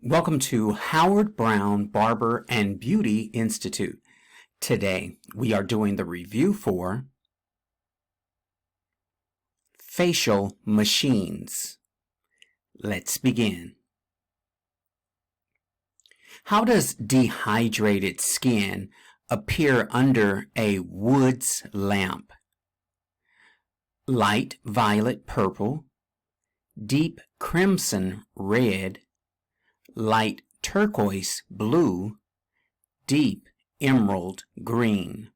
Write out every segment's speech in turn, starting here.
Welcome to Howard Brown Barber and Beauty Institute. Today we are doing the review for facial machines. Let's begin. How does dehydrated skin appear under a Woods lamp? Light violet purple, deep crimson red, light turquoise blue, deep emerald green.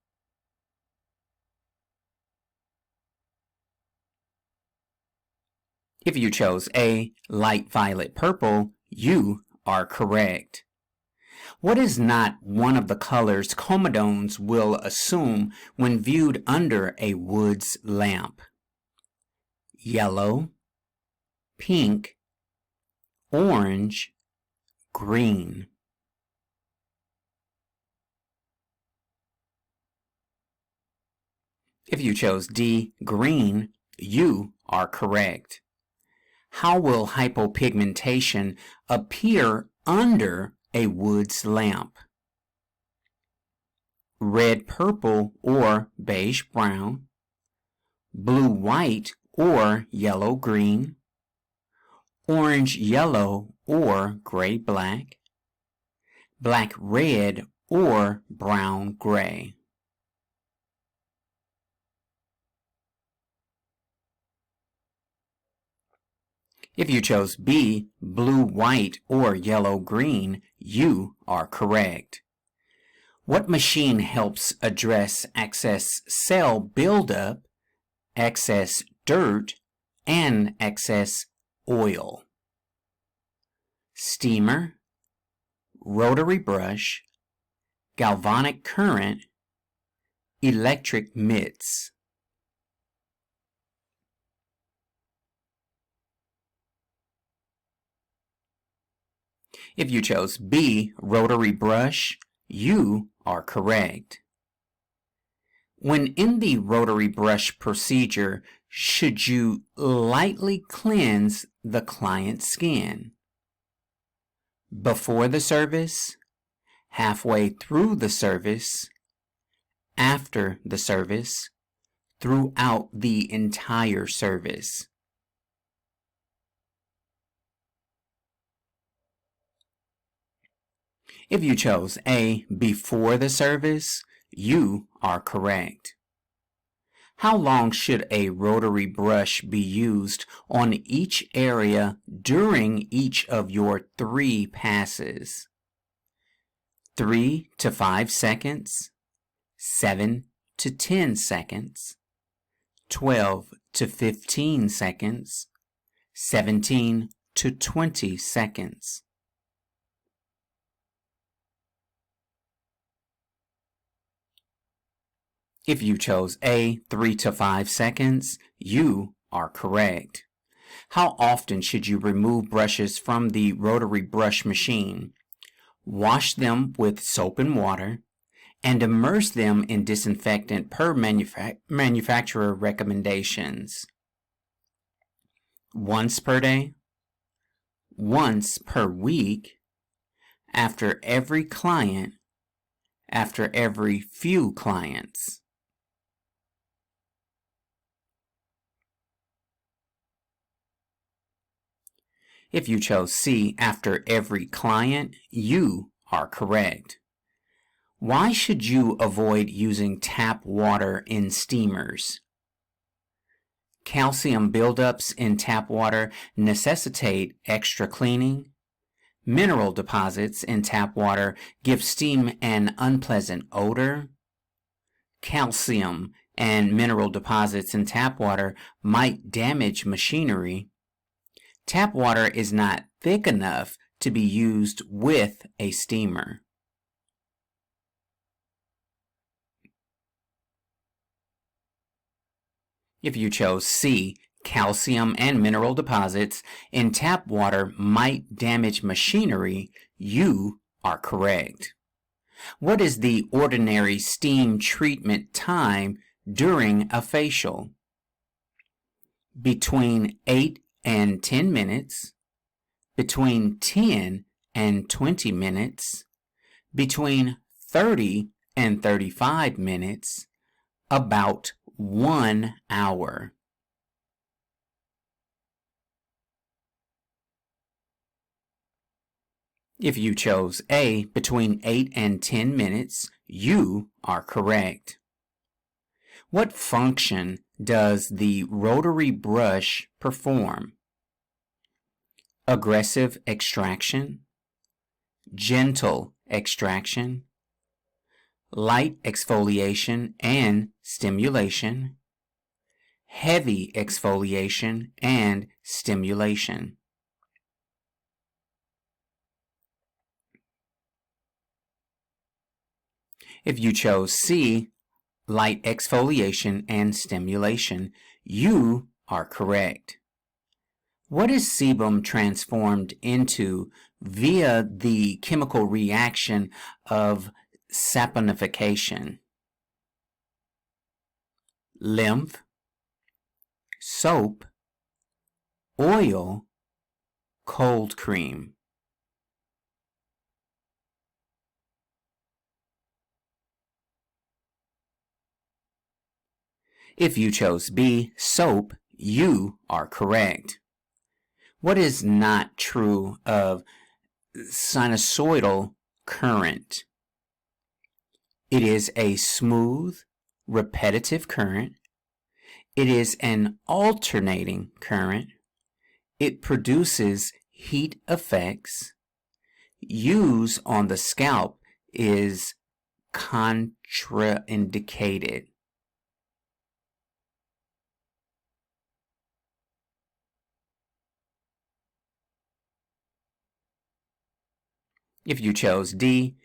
If you chose A, light violet purple, you are correct. What is not one of the colors comedones will assume when viewed under a Woods lamp? Yellow, pink, orange, green. If you chose D, green, you are correct. How will hypopigmentation appear under a Woods lamp? Red purple or beige brown, blue white or yellow green, orange yellow or gray black, black red or brown gray. If you chose B, blue white or yellow green, you are correct. What machine helps address excess cell buildup, excess dirt, and excess oil? Steamer, rotary brush, galvanic current, electric mitts. If you chose B, rotary brush, you are correct. When in the rotary brush procedure, should you lightly cleanse the client's skin? Before the service, halfway through the service, after the service, throughout the entire service? If you chose A, before the service, you are correct. How long should a rotary brush be used on each area during each of your 3 passes? 3 to 5 seconds, 7 to 10 seconds, 12 to 15 seconds, 17 to 20 seconds. If you chose A, 3 to 5 seconds, you are correct. How often should you remove brushes from the rotary brush machine? Wash them with soap and water and immerse them in disinfectant per manufacturer recommendations. Once per day, once per week, after every client, after every few clients. If you chose C, after every client, you are correct. Why should you avoid using tap water in steamers? Calcium buildups in tap water necessitate extra cleaning. Mineral deposits in tap water give steam an unpleasant odor. Calcium and mineral deposits in tap water might damage machinery. Tap water is not thick enough to be used with a steamer. If you chose C, calcium and mineral deposits in tap water might damage machinery, you are correct. What is the ordinary steam treatment time during a facial? Between 8 and 10 minutes, between 10 and 20 minutes, between 30 and 35 minutes, about 1 hour. If you chose A, between 8 and 10 minutes, you are correct. What function does the rotary brush perform? Aggressive extraction, gentle extraction, light exfoliation and stimulation, heavy exfoliation and stimulation. If you chose C, light exfoliation and stimulation, you are correct. What is sebum transformed into via the chemical reaction of saponification? Lymph, soap, oil, cold cream. If you chose B, soap, you are correct. What is not true of sinusoidal current? It is a smooth, repetitive current. It is an alternating current. It produces heat effects. Use on the scalp is contraindicated. If you chose D,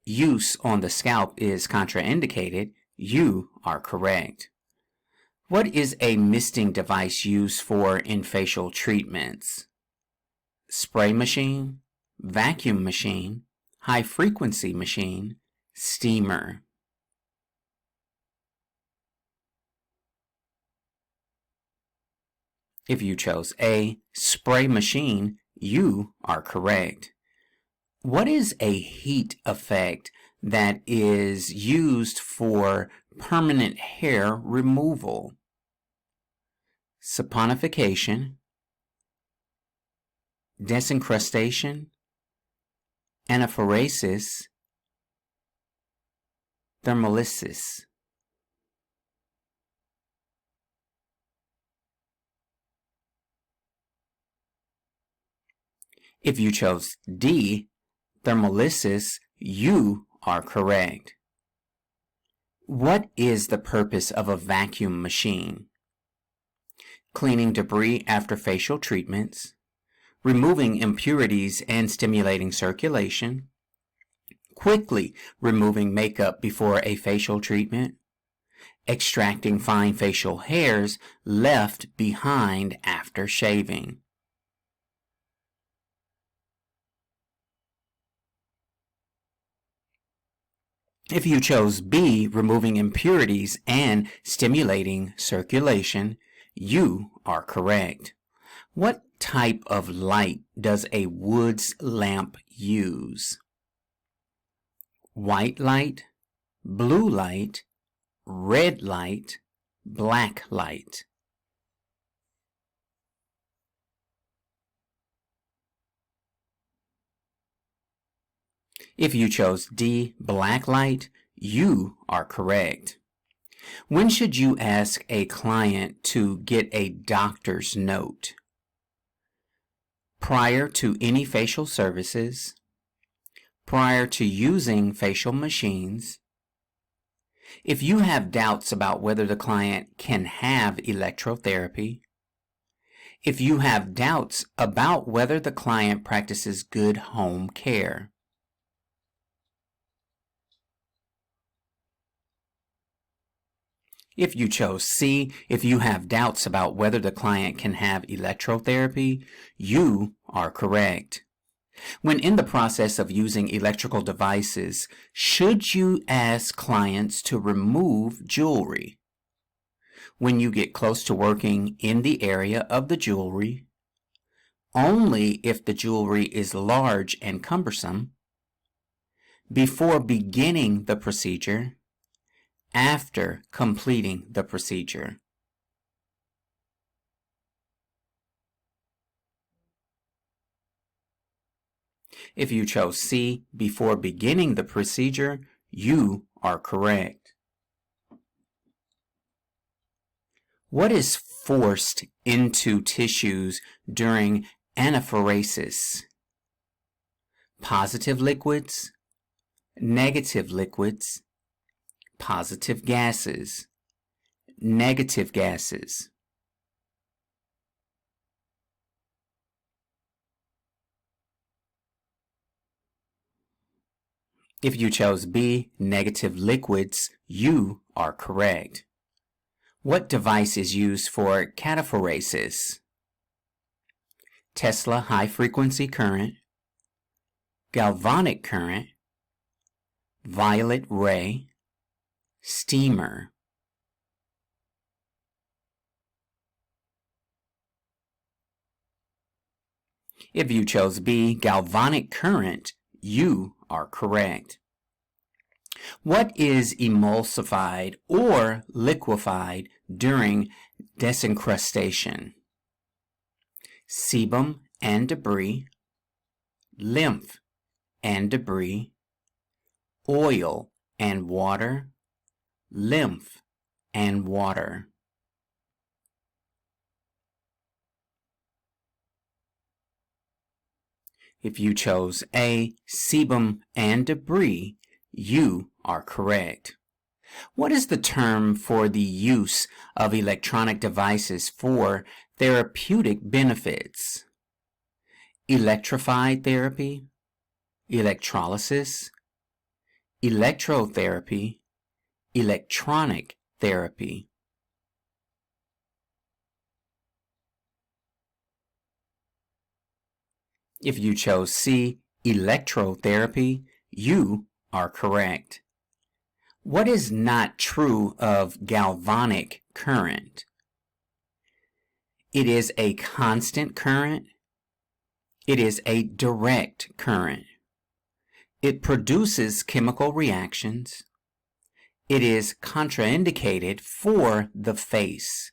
use on the scalp is contraindicated, you are correct. What is a misting device used for in facial treatments? Spray machine, vacuum machine, high frequency machine, steamer. If you chose A, spray machine, you are correct. What is a heat effect that is used for permanent hair removal? Saponification, desincrustation, anaphoresis, thermolysis. If you chose D, thermolysis, you are correct. What is the purpose of a vacuum machine? Cleaning debris after facial treatments, removing impurities and stimulating circulation, quickly removing makeup before a facial treatment, extracting fine facial hairs left behind after shaving. If you chose B, removing impurities and stimulating circulation, you are correct. What type of light does a Woods lamp use? White light, blue light, red light, black light. If you chose D, black light, you are correct. When should you ask a client to get a doctor's note? Prior to any facial services, prior to using facial machines, if you have doubts about whether the client can have electrotherapy, if you have doubts about whether the client practices good home care. If you chose C, if you have doubts about whether the client can have electrotherapy, you are correct. When in the process of using electrical devices, should you ask clients to remove jewelry? When you get close to working in the area of the jewelry, only if the jewelry is large and cumbersome, before beginning the procedure, after completing the procedure. If you chose C, before beginning the procedure, you are correct. What is forced into tissues during anaphoresis? Positive liquids, negative liquids, positive gases, negative gases. If you chose B, negative liquids, you are correct. What device is used for cataphoresis? Tesla high-frequency current, galvanic current, violet ray, steamer. If you chose B, galvanic current, you are correct. What is emulsified or liquefied during desincrustation? Sebum and debris, lymph and debris, oil and water, lymph and water. If you chose A, sebum and debris, you are correct. What is the term for the use of electronic devices for therapeutic benefits? Electrified therapy, electrolysis, electrotherapy, electronic therapy. If you chose C, electrotherapy, you are correct. What is not true of galvanic current? It is a constant current. It is a direct current. It produces chemical reactions. It is contraindicated for the face.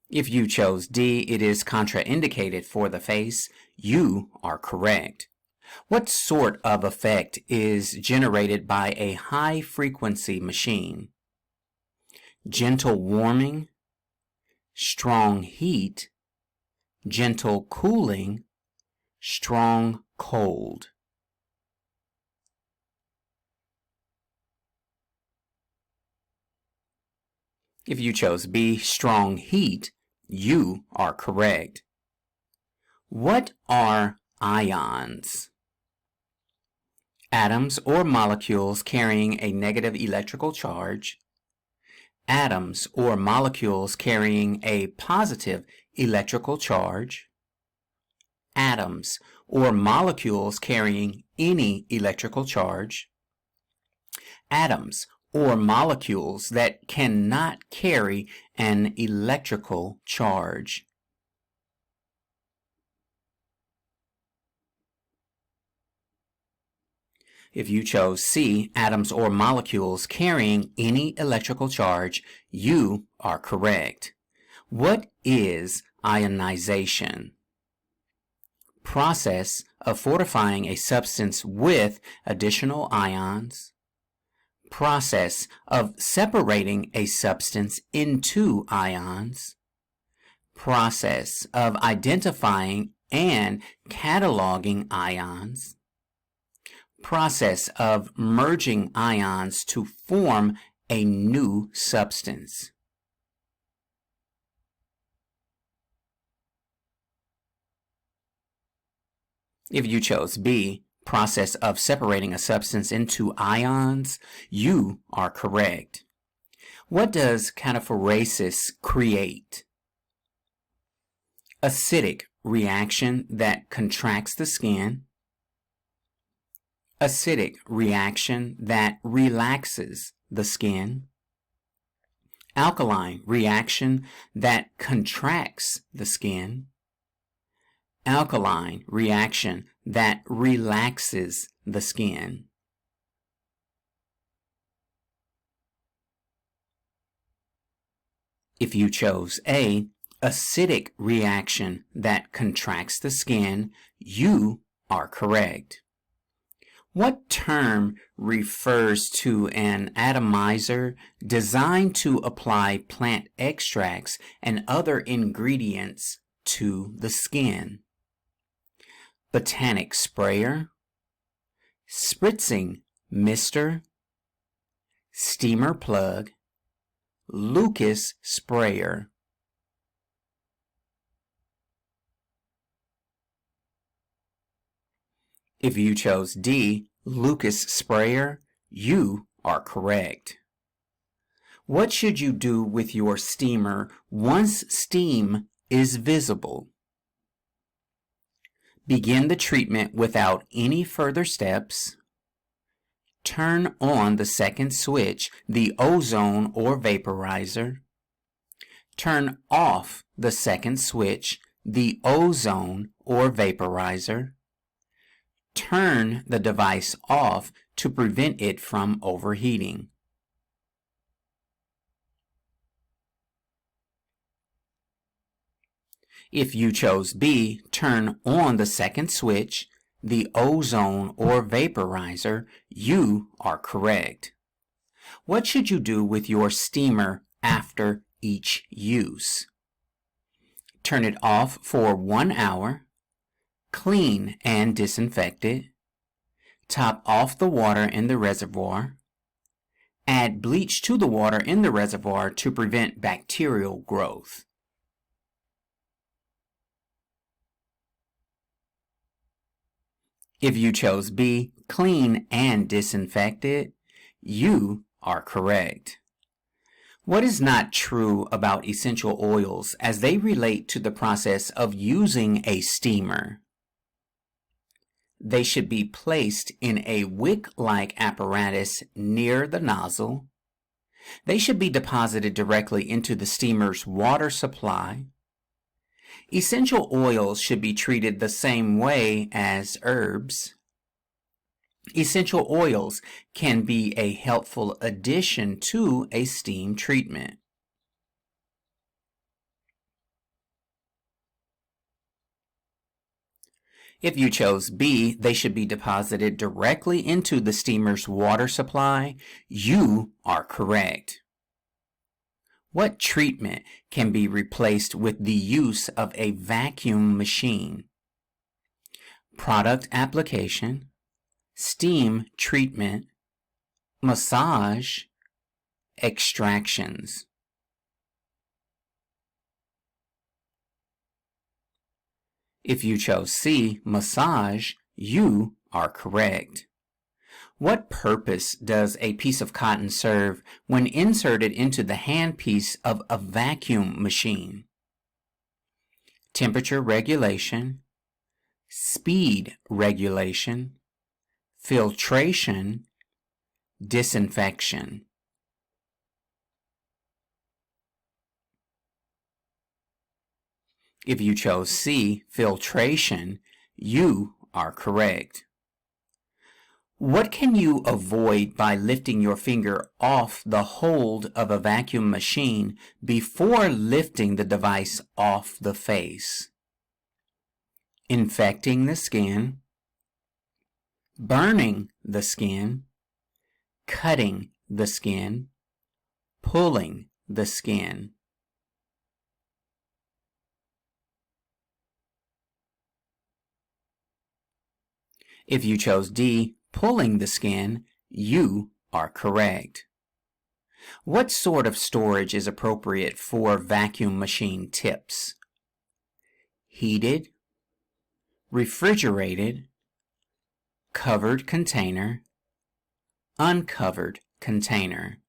If you chose D, it is contraindicated for the face, you are correct. What sort of effect is generated by a high-frequency machine? Gentle warming, strong heat, gentle cooling, strong cold. If you chose B, strong heat, you are correct. What are ions? Atoms or molecules carrying a negative electrical charge. Atoms or molecules carrying a positive electrical charge. Atoms or molecules carrying any electrical charge. Atoms or molecules that cannot carry an electrical charge. If you chose C, atoms or molecules carrying any electrical charge, you are correct. What is ionization? Process of fortifying a substance with additional ions. Process of separating a substance into ions. Process of identifying and cataloging ions. Process of merging ions to form a new substance. If you chose B, process of separating a substance into ions, you are correct. What does cataphoresis create? Acidic reaction that contracts the skin. Acidic reaction that relaxes the skin. Alkaline reaction that contracts the skin. Alkaline reaction that relaxes the skin. If you chose A, acidic reaction that contracts the skin, you are correct. What term refers to an atomizer designed to apply plant extracts and other ingredients to the skin? Botanic sprayer, spritzing mister, steamer plug, Lucas sprayer. If you chose D, Lucas sprayer, you are correct. What should you do with your steamer once steam is visible? Begin the treatment without any further steps. Turn on the second switch, the ozone or vaporizer. Turn off the second switch, the ozone or vaporizer. Turn the device off to prevent it from overheating. If you chose B, turn on the second switch, the ozone or vaporizer, you are correct. What should you do with your steamer after each use? Turn it off for 1 hour. Clean and disinfect it. Top off the water in the reservoir. Add bleach to the water in the reservoir to prevent bacterial growth. If you chose B, clean and disinfect it, you are correct. What is not true about essential oils as they relate to the process of using a steamer? They should be placed in a wick-like apparatus near the nozzle. They should be deposited directly into the steamer's water supply. Essential oils should be treated the same way as herbs. Essential oils can be a helpful addition to a steam treatment. If you chose B, they should be deposited directly into the steamer's water supply. You are correct. What treatment can be replaced with the use of a vacuum machine? Product application, steam treatment, massage, extractions. If you chose C, massage, you are correct. What purpose does a piece of cotton serve when inserted into the handpiece of a vacuum machine? Temperature regulation, speed regulation, filtration, disinfection. If you chose C, filtration, you are correct. What can you avoid by lifting your finger off the hold of a vacuum machine before lifting the device off the face? Infecting the skin, burning the skin, cutting the skin, pulling the skin. If you chose D, pulling the skin, you are correct. What sort of storage is appropriate for vacuum machine tips? Heated, refrigerated, covered container, uncovered container.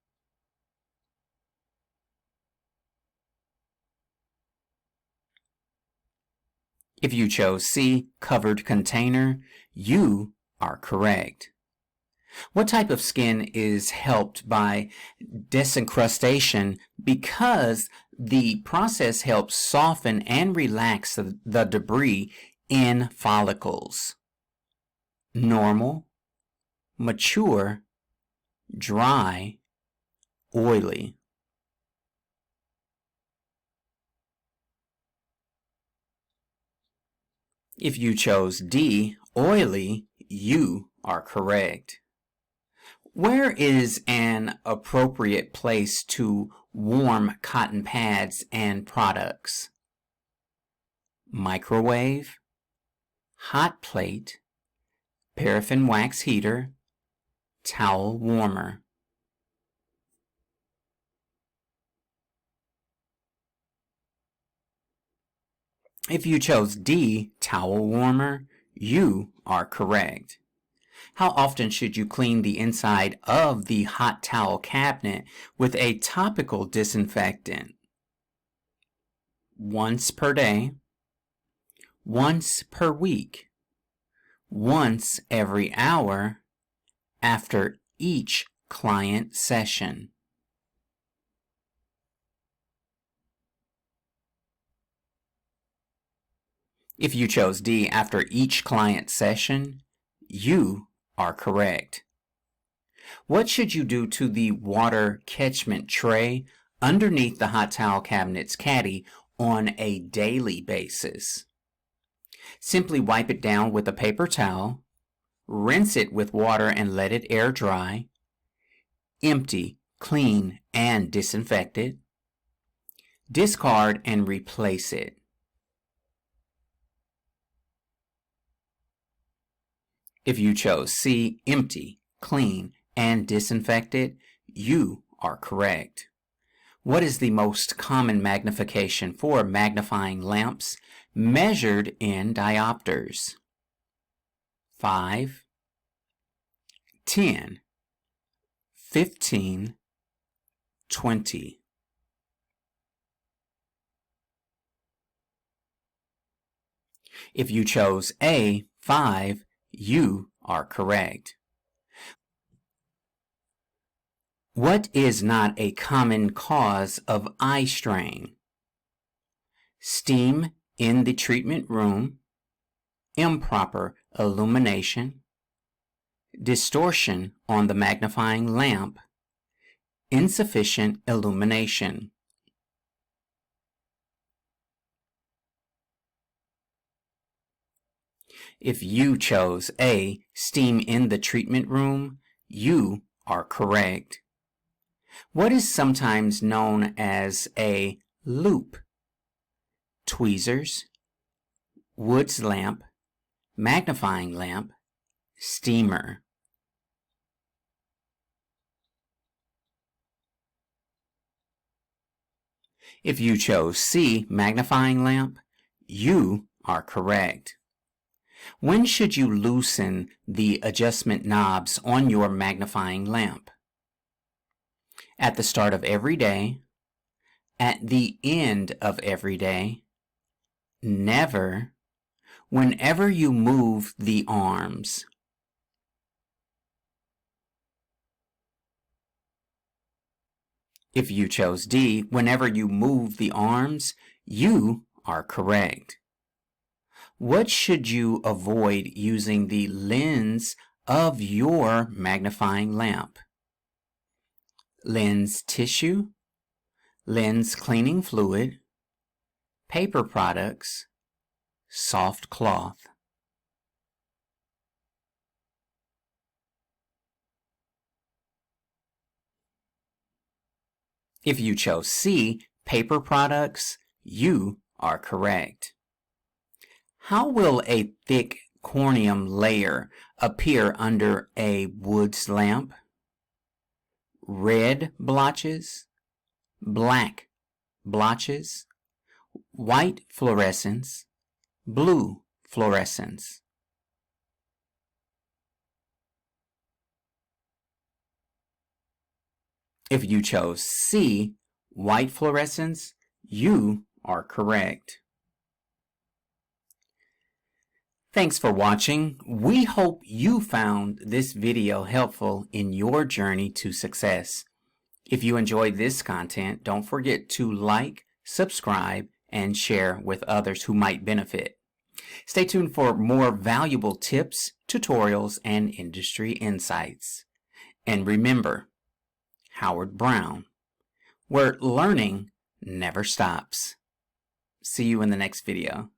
If you chose C, covered container, you are correct. What type of skin is helped by desincrustation? Because the process helps soften and relax the debris in follicles. Normal, mature, dry, oily. If you chose D, oily, you are correct. Where is an appropriate place to warm cotton pads and products? Microwave, hot plate, paraffin wax heater, towel warmer. If you chose D, towel warmer, you are correct. How often should you clean the inside of the hot towel cabinet with a topical disinfectant? Once per day, once per week, once every hour, after each client session. If you chose D, after each client session, you are correct. What should you do to the water catchment tray underneath the hot towel cabinet's caddy on a daily basis? Simply wipe it down with a paper towel, rinse it with water and let it air dry, empty, clean, and disinfect it, discard and replace it. If you chose C, empty, clean, and disinfect it, you are correct. What is the most common magnification for magnifying lamps measured in diopters? 5, 10, 15, 20. If you chose A, 5, you are correct. What is not a common cause of eye strain? Steam in the treatment room, improper illumination, distortion on the magnifying lamp, insufficient illumination. If you chose A, steam in the treatment room, you are correct. What is sometimes known as a loop? Tweezers, Wood's lamp, magnifying lamp, steamer. If you chose C, magnifying lamp, you are correct. When should you loosen the adjustment knobs on your magnifying lamp? At the start of every day, at the end of every day, never, whenever you move the arms. If you chose D, whenever you move the arms, you are correct. What should you avoid using the lens of your magnifying lamp? Lens tissue, lens cleaning fluid, paper products, soft cloth. If you chose C, paper products, you are correct. How will a thick corneum layer appear under a Wood's lamp? Red blotches, black blotches, white fluorescence, blue fluorescence. If you chose C, white fluorescence, you are correct. Thanks for watching. We hope you found this video helpful in your journey to success. If you enjoyed this content, don't forget to like, subscribe, and share with others who might benefit. Stay tuned for more valuable tips, tutorials, and industry insights. And remember, Howard Brown, where learning never stops. See you in the next video.